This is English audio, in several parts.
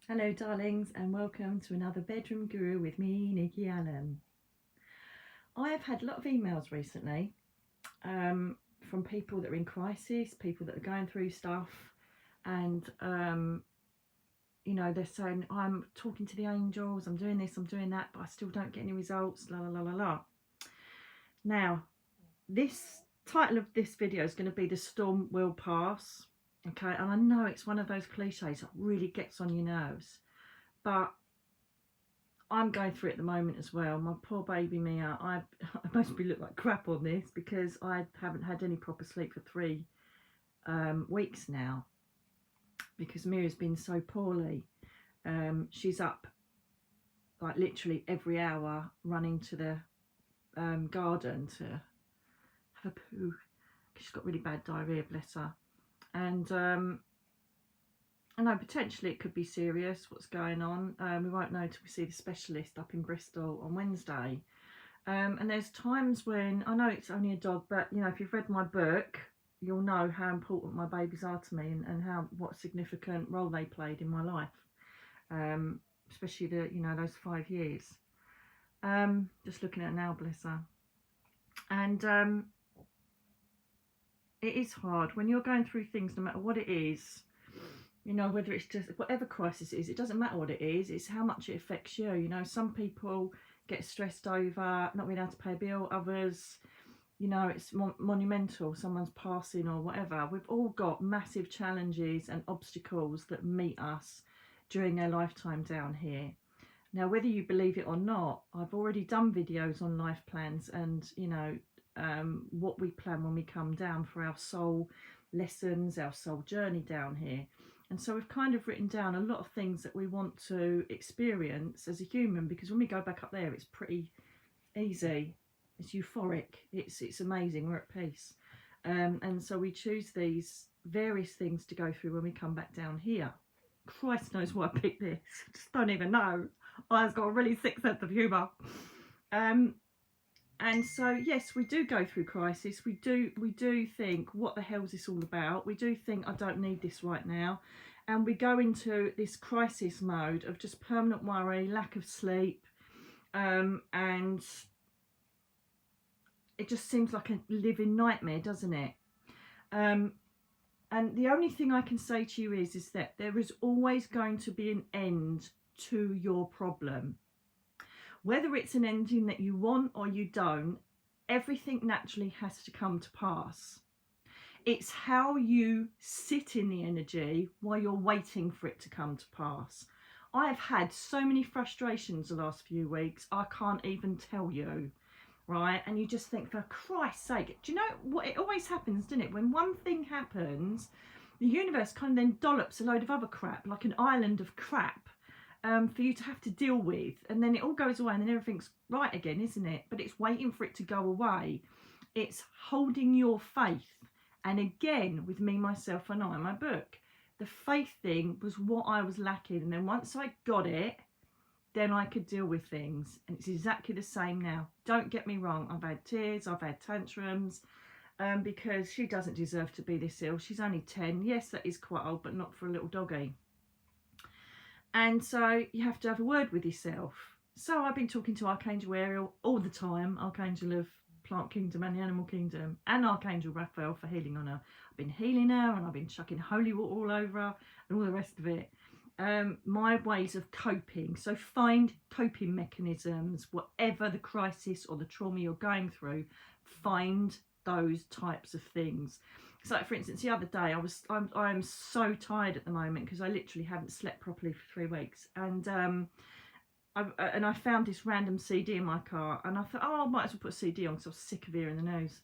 Hello darlings, and welcome to another Bedroom Guru with me, Nikki Allen. I have had a lot of emails recently from people that are in crisis, people that are going through stuff, and they're saying, I'm talking to the angels, I'm doing this, I'm doing that, but I still don't get any results, la la la la la. Now, this title of this video is going to be The Storm Will Pass. Okay, and I know it's one of those cliches that really gets on your nerves, but I'm going through it at the moment as well. My poor baby Mia, I mostly look like crap on this because I haven't had any proper sleep for 3 weeks now because Mia's been so poorly. She's up like literally every hour running to the garden to have a poo. She's got really bad diarrhea, bless her. And I know potentially it could be serious, what's going on. We won't know till we see the specialist up in Bristol on Wednesday. And there's times when, I know it's only a dog, but you know, if you've read my book, you'll know how important my babies are to me and what a significant role they played in my life. Especially those 5 years. Just looking at her now, bless her. And it is hard when you're going through things, no matter what it is. You know, whether it's just whatever crisis it is, it doesn't matter what it is, it's how much it affects you. You know, some people get stressed over not being able to pay a bill, others, you know, it's monumental, someone's passing or whatever. We've all got massive challenges and obstacles that meet us during our lifetime down here. Now, whether you believe it or not, I've already done videos on life plans and, you know, what we plan when we come down for our soul lessons, our soul journey down here. And so we've kind of written down a lot of things that we want to experience as a human, because when we go back up there, it's pretty easy. It's euphoric. It's amazing. We're at peace. And so we choose these various things to go through when we come back down here. Christ knows why I picked this. I just don't even know. I've got a really sick sense of humour. And so, yes, we do go through crisis. We do think, what the hell is this all about? We do think, I don't need this right now. And we go into this crisis mode of just permanent worry, lack of sleep. And it just seems like a living nightmare, doesn't it? And the only thing I can say to you is that there is always going to be an end to your problem. Whether it's an ending that you want or you don't, everything naturally has to come to pass. It's how you sit in the energy while you're waiting for it to come to pass. I have had so many frustrations the last few weeks, I can't even tell you, right? And you just think, for Christ's sake, do you know what? It always happens, doesn't it? When one thing happens, the universe kind of then dollops a load of other crap, like an island of crap. For you to have to deal with, and then it all goes away and then everything's right again, isn't it? But it's waiting for it to go away. It's holding your faith. And again, with Me, Myself and I, my book, the faith thing was what I was lacking. And then once I got it, then I could deal with things. And it's exactly the same now. Don't get me wrong, I've had tears, I've had tantrums, because she doesn't deserve to be this ill. She's only 10. Yes, that is quite old, but not for a little doggy. And so you have to have a word with yourself. So I've been talking to Archangel Ariel all the time, Archangel of Plant Kingdom and the Animal Kingdom, and Archangel Raphael for healing on her. I've been healing her, and I've been chucking holy water all over her and all the rest of it. My ways of coping. So find coping mechanisms, whatever the crisis or the trauma you're going through, find those types of things. So, like, for instance, the other day I'm so tired at the moment because I literally haven't slept properly for 3 weeks, and I found this random CD in my car, and I thought, oh, I might as well put a CD on because I was sick of hearing the news.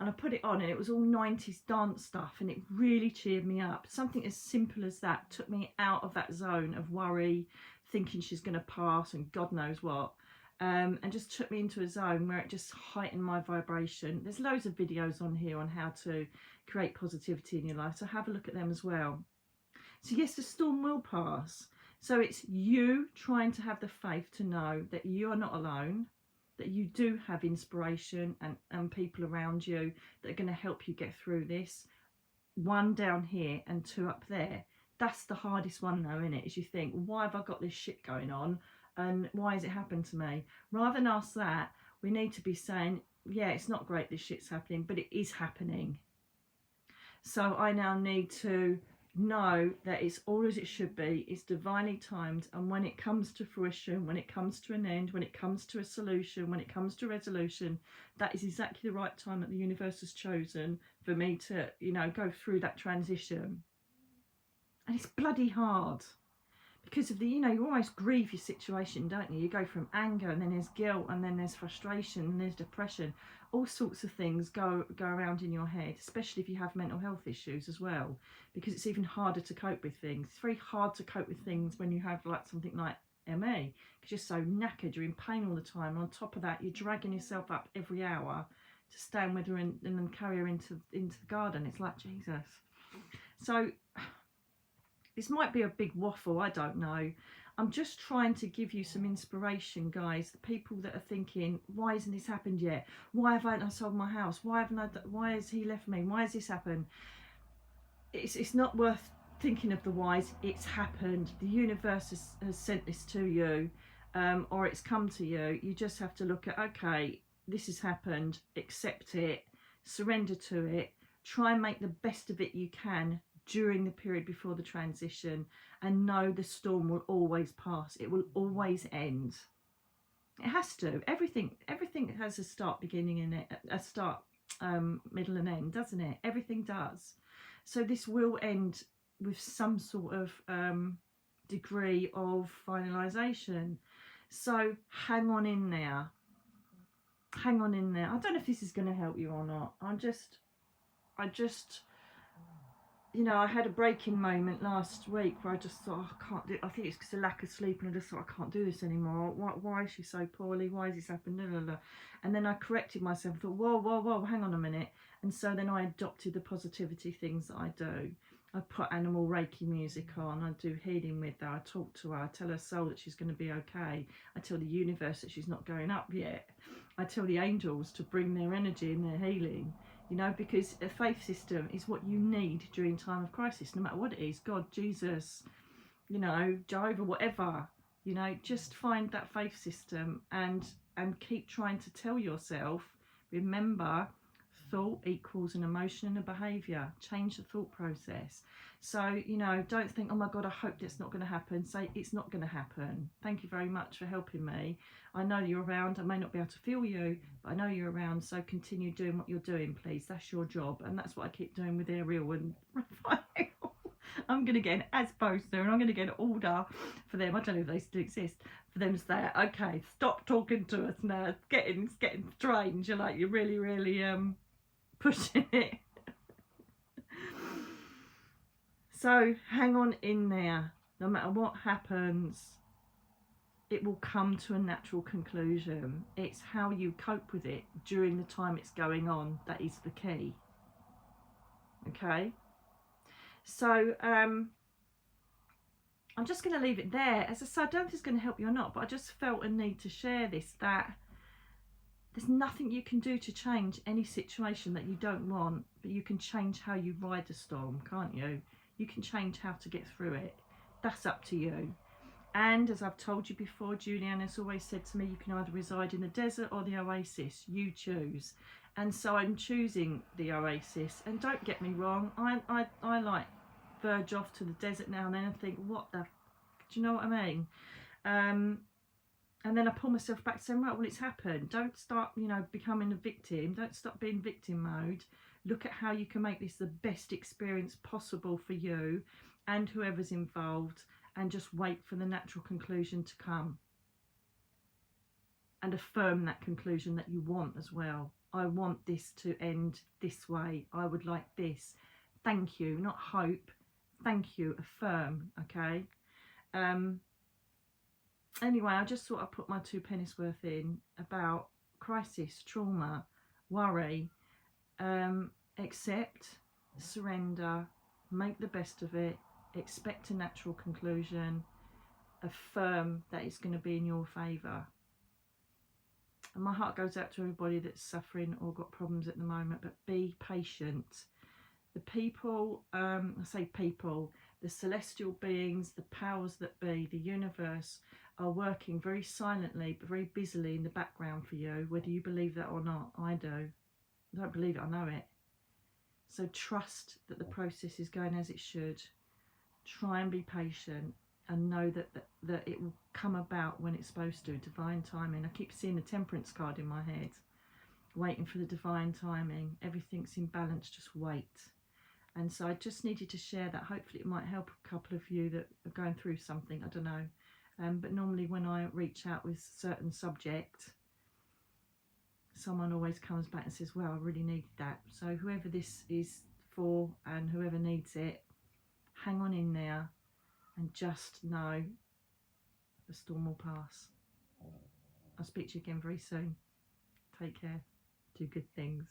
And I put it on, and it was all 90s dance stuff, and it really cheered me up. Something as simple as that took me out of that zone of worry, thinking she's going to pass and God knows what. And just took me into a zone where it just heightened my vibration. There's loads of videos on here on how to create positivity in your life, so have a look at them as well. So yes, the storm will pass. So it's you trying to have the faith to know that you are not alone, that you do have inspiration and people around you that are going to help you get through this. 1 down here and 2 up there. That's the hardest one though, isn't it? Is you think, why have I got this shit going on, and why has it happened to me? Rather than ask that, we need to be saying, yeah, it's not great this shit's happening, but it is happening. So I now need to know that it's all as it should be, it's divinely timed, and when it comes to fruition, when it comes to an end, when it comes to a solution, when it comes to resolution, that is exactly the right time that the universe has chosen for me to, you know, go through that transition. And it's bloody hard. Because of the, you know, you always grieve your situation, don't you? You go from anger, and then there's guilt, and then there's frustration, and there's depression. All sorts of things go around in your head, especially if you have mental health issues as well, because it's even harder to cope with things. It's very hard to cope with things when you have like something like M.E, because you're so knackered, you're in pain all the time. And on top of that, you're dragging yourself up every hour to stand with her and then carry her into the garden. It's like, Jesus. So this might be a big waffle, I don't know. I'm just trying to give you some inspiration, guys. The people that are thinking, why hasn't this happened yet? Why haven't I sold my house? Why has he left me? Why has this happened? It's not worth thinking of the whys. It's happened. The universe has sent this to you, or it's come to you. You just have to look at, okay, this has happened, accept it, surrender to it, try and make the best of it you can during the period before the transition, and know the storm will always pass. It will always end. It has to. Everything has a start, beginning, and a start, middle and end, doesn't it? Everything does. So this will end with some sort of degree of finalisation. So hang on in there. Hang on in there. I don't know if this is going to help you or not. I just you know, I had a breaking moment last week where I just thought, oh, I can't do it. I think it's because of lack of sleep, and I just thought, I can't do this anymore. Why is she so poorly? Why is this happening? And then I corrected myself. I thought, whoa, hang on a minute. And so then I adopted the positivity things that I do. I put animal Reiki music on. I do healing with her. I talk to her. I tell her soul that she's going to be okay. I tell the universe that she's not going up yet. I tell the angels to bring their energy and their healing. You know, because a faith system is what you need during time of crisis, no matter what it is. God, Jesus, you know, Jehovah, whatever. You know, just find that faith system and keep trying to tell yourself, remember, thought equals an emotion and a behaviour. Change the thought process. So, you know, don't think, oh my God, I hope that's not going to happen. Say, it's not going to happen. Thank you very much for helping me. I know you're around. I may not be able to feel you, but I know you're around. So continue doing what you're doing, please. That's your job. And that's what I keep doing with Ariel and Raphael. I'm going to get an as poster, and I'm going to get an order for them. I don't know if they still exist. For them to say, okay, stop talking to us now. It's getting strange. You're like, you're really pushing it. So hang on in there. No matter what happens, it will come to a natural conclusion. It's how you cope with it during the time it's going on that is the key. Okay? So I'm just going to leave it there. As I said, I don't know if it's going to help you or not, but I just felt a need to share this, that there's nothing you can do to change any situation that you don't want, but you can change how you ride the storm, can't you? You can change how to get through it. That's up to you. And as I've told you before, Julianne has always said to me, you can either reside in the desert or the oasis. You choose. And so I'm choosing the oasis. And don't get me wrong, I like verge off to the desert now and then and think, what the... Do you know what I mean? And then I pull myself back saying, right, well, it's happened. Don't start, you know, becoming a victim. Don't stop being victim mode. Look at how you can make this the best experience possible for you and whoever's involved, and just wait for the natural conclusion to come. And affirm that conclusion that you want as well. I want this to end this way. I would like this. Thank you, not hope. Thank you, affirm, okay? Anyway, I just thought I'd put my 2 pennies worth in about crisis, trauma, worry. Accept, surrender, make the best of it, expect a natural conclusion, affirm that it's going to be in your favour. And my heart goes out to everybody that's suffering or got problems at the moment, but be patient. The people, I say people, the celestial beings, the powers that be, the universe are working very silently but very busily in the background for you, whether you believe that or not. I do. I don't believe it, I know it. So trust that the process is going as it should. Try and be patient and know that it will come about when it's supposed to. Divine timing. I keep seeing the temperance card in my head. Waiting for the divine timing. Everything's in balance, just wait. And so I just needed to share that. Hopefully it might help a couple of you that are going through something, I don't know. But normally when I reach out with a certain subject, someone always comes back and says, well, I really needed that. So whoever this is for and whoever needs it, hang on in there and just know the storm will pass. I'll speak to you again very soon. Take care. Do good things.